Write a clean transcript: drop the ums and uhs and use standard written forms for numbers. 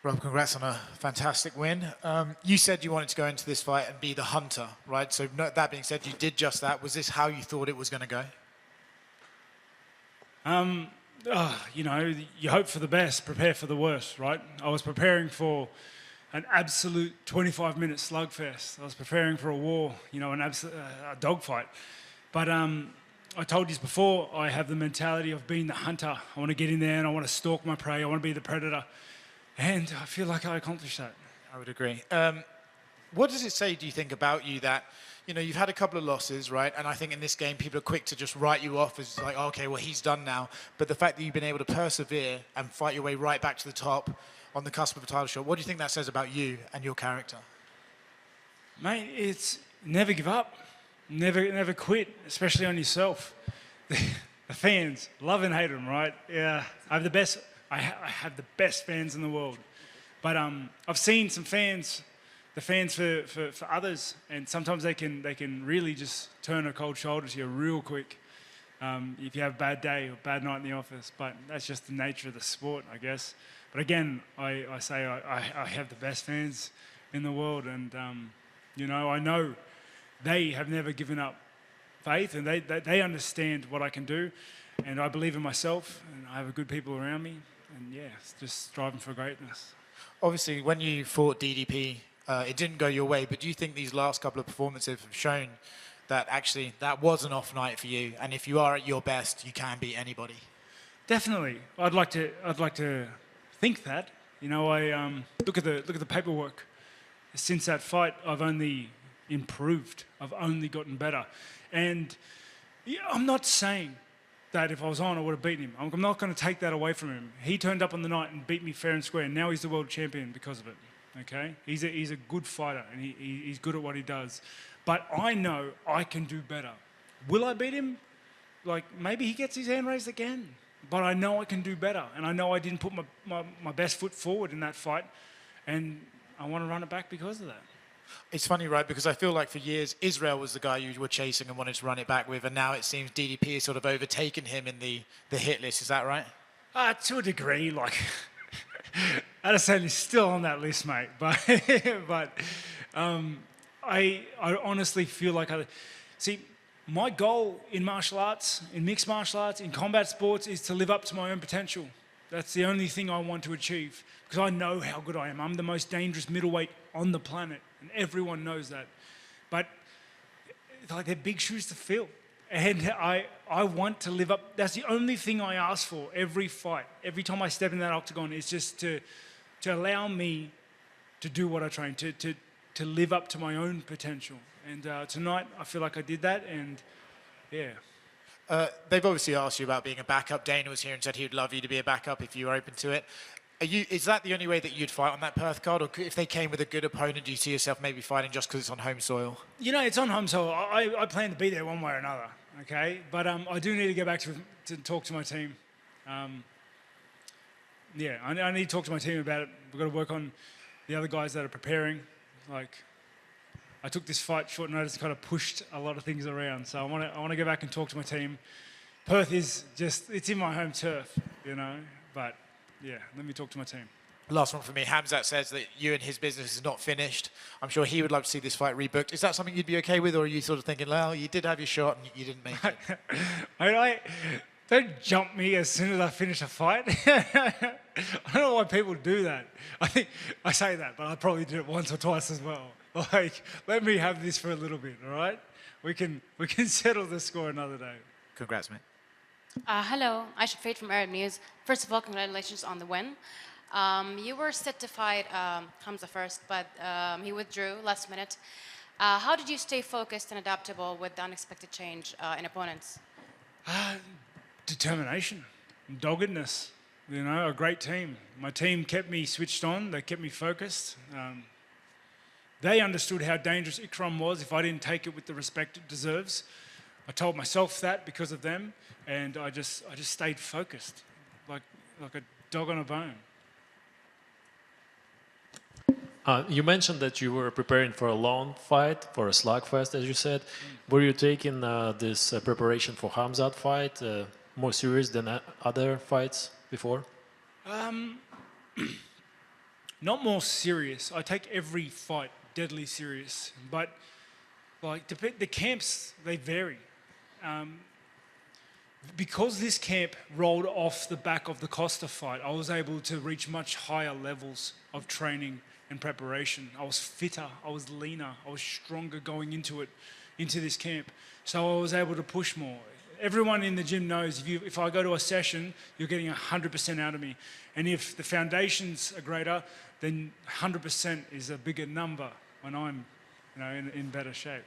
Rob, congrats on a fantastic win. You said you wanted to go into this fight and be the hunter, right? So that being said, you did just that. Was this how you thought it was going to go? You know, you hope for the best, prepare for the worst, right? I was preparing for an absolute 25-minute slugfest. I was preparing for a war, you know, a dogfight. But I told you before, I have the mentality of being the hunter. I want to get in there and I want to stalk my prey. I want to be the predator. And I feel like I accomplished that. I would agree. What does it say, do you think, about you that, you know, you've had a couple of losses, right? And I think in this game, people are quick to just write you off as like, okay, well, he's done now. But the fact that you've been able to persevere and fight your way right back to the top on the cusp of a title shot, what do you think that says about you and your character? Mate, it's never give up. Never quit, especially on yourself. The fans, love and hate them, right? Yeah, I have the best fans in the world. But I've seen some fans, the fans for others, and sometimes they can really just turn a cold shoulder to you real quick if you have a bad day or bad night in the office. But that's just the nature of the sport, I guess. But again, I say I have the best fans in the world, and you know, I know they have never given up faith, and they understand what I can do, and I believe in myself, and I have good people around me, and yeah, it's just striving for greatness. Obviously, when you fought DDP, it didn't go your way, but do you think these last couple of performances have shown that actually that was an off night for you, and if you are at your best, you can beat anybody? Definitely, I'd like to think that. You know, I look at the paperwork. Since that fight, I've only improved. I've only gotten better, and yeah, I'm not saying that if I was on, I would have beaten him. I'm not going to take that away from him. He turned up on the night and beat me fair and square, and now he's the world champion because of it. Okay, he's a good fighter, and he's good at what he does. But I know I can do better. Will I beat him? Like, maybe he gets his hand raised again. But I know I can do better, and I know I didn't put my best foot forward in that fight, and I want to run it back because of that. It's funny, right? Because I feel like for years, Israel was the guy you were chasing and wanted to run it back with, and now it seems DDP has sort of overtaken him in the hit list. Is that right? To a degree, like, Adesanya is still on that list, mate. But I honestly feel like see, my goal in martial arts, in mixed martial arts, in combat sports, is to live up to my own potential. That's the only thing I want to achieve, because I know how good I am. I'm the most dangerous middleweight on the planet, and everyone knows that. But like, they're big shoes to fill, and I want to live up. That's the only thing I ask for every fight. Every time I step in that octagon, is just to allow me to do what I train, to live up to my own potential. And tonight, I feel like I did that, and yeah. They've obviously asked you about being a backup. Dana was here and said he would love you to be a backup if you were open to it. Is that the only way that you'd fight on that Perth card? Or if they came with a good opponent, do you see yourself maybe fighting just because it's on home soil? You know, it's on home soil. I plan to be there one way or another, okay? But I do need to go back to talk to my team. Yeah, I need to talk to my team about it. We've got to work on the other guys that are preparing. Like, I took this fight short notice and kind of pushed a lot of things around. So I want to go back and talk to my team. Perth is just, it's in my home turf, you know. But yeah, let me talk to my team. Last one for me. Hamzat says that you and his business is not finished. I'm sure he would love to see this fight rebooked. Is that something you'd be okay with, or are you sort of thinking, well, you did have your shot and you didn't make it? Don't jump me as soon as I finish a fight. I don't know why people do that. I think I say that, but I probably did it once or twice as well. Like, let me have this for a little bit, all right? We can settle the score another day. Congrats, mate. Hello, Aisha Fate from Arab News. First of all, congratulations on the win. You were set to fight Hamza first, but he withdrew last minute. How did you stay focused and adaptable with the unexpected change in opponents? Determination, doggedness, you know, a great team. My team kept me switched on, they kept me focused. They understood how dangerous Ikram was if I didn't take it with the respect it deserves. I told myself that because of them, and I just stayed focused, like a dog on a bone. You mentioned that you were preparing for a long fight, for a slugfest, as you said. Were you taking this preparation for Hamzat fight more serious than other fights before? not more serious. I take every fight deadly serious, but like the camps, they vary. Because this camp rolled off the back of the Costa fight, I was able to reach much higher levels of training and preparation. I was fitter, I was leaner, I was stronger going into this camp. So I was able to push more. Everyone in the gym knows if I go to a session, you're getting 100% out of me. And if the foundations are greater, then 100% is a bigger number when I'm in better shape.